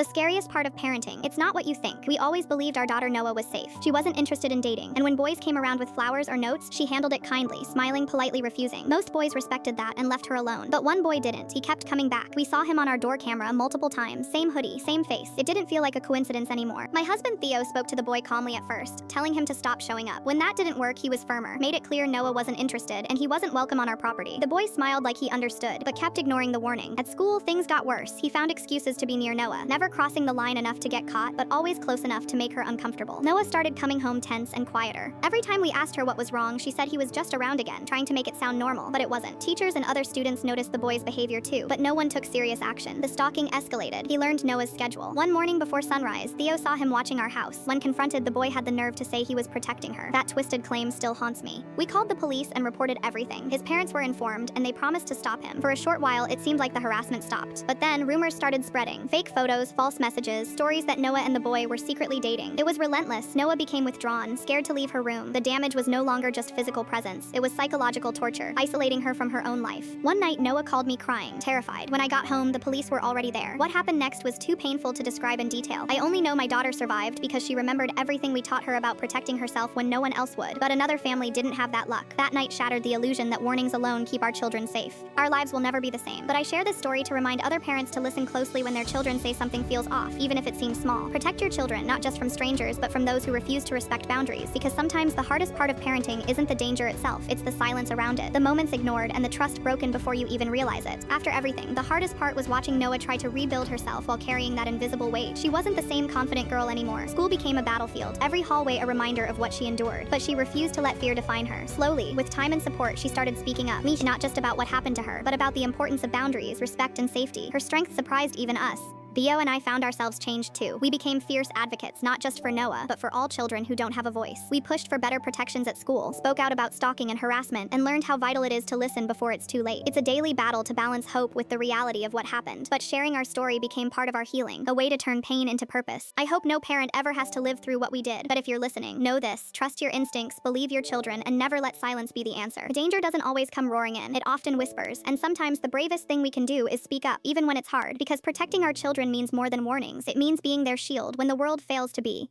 The scariest part of parenting, it's not what you think. We always believed our daughter Noah was safe. She wasn't interested in dating, and when boys came around with flowers or notes, she handled it kindly, smiling, politely refusing. Most boys respected that and left her alone. But one boy didn't. He kept coming back. We saw him on our door camera multiple times. Same hoodie, same face. It didn't feel like a coincidence anymore. My husband Theo spoke to the boy calmly at first, telling him to stop showing up. When that didn't work, he was firmer, made it clear Noah wasn't interested, and he wasn't welcome on our property. The boy smiled like he understood, but kept ignoring the warning. At school, things got worse. He found excuses to be near Noah, never crossing the line enough to get caught, but always close enough to make her uncomfortable. Noah started coming home tense and quieter. Every time we asked her what was wrong, she said he was just around again, trying to make it sound normal, but it wasn't. Teachers and other students noticed the boy's behavior too, but no one took serious action. The stalking escalated. He learned Noah's schedule. One morning before sunrise, Theo saw him watching our house. When confronted, the boy had the nerve to say he was protecting her. That twisted claim still haunts me. We called the police and reported everything. His parents were informed, and they promised to stop him. For a short while, it seemed like the harassment stopped. But then, rumors started spreading. Fake photos, false messages, stories that Noah and the boy were secretly dating. It was relentless. Noah became withdrawn, scared to leave her room. The damage was no longer just physical presence. It was psychological torture, isolating her from her own life. One night, Noah called me crying, terrified. When I got home, the police were already there. What happened next was too painful to describe in detail. I only know my daughter survived because she remembered everything we taught her about protecting herself when no one else would. But another family didn't have that luck. That night shattered the illusion that warnings alone keep our children safe. Our lives will never be the same. But I share this story to remind other parents to listen closely when their children say something feels off, even if it seems small. Protect your children, not just from strangers, but from those who refuse to respect boundaries, because sometimes the hardest part of parenting isn't the danger itself, it's the silence around it, the moments ignored, and the trust broken before you even realize it. After everything, the hardest part was watching Noah try to rebuild herself while carrying that invisible weight. She wasn't the same confident girl anymore. School became a battlefield, every hallway a reminder of what she endured. But she refused to let fear define her. Slowly, with time and support, she started speaking up, not just about what happened to her, but about the importance of boundaries, respect, and safety. Her strength surprised even us. Theo and I found ourselves changed too. We became fierce advocates, not just for Noah, but for all children who don't have a voice. We pushed for better protections at school, spoke out about stalking and harassment, and learned how vital it is to listen before it's too late. It's a daily battle to balance hope with the reality of what happened, but sharing our story became part of our healing, a way to turn pain into purpose. I hope no parent ever has to live through what we did, but if you're listening, know this: trust your instincts, believe your children, and never let silence be the answer. Danger doesn't always come roaring in, it often whispers, and sometimes the bravest thing we can do is speak up, even when it's hard, because protecting our children means more than warnings. It means being their shield when the world fails to be.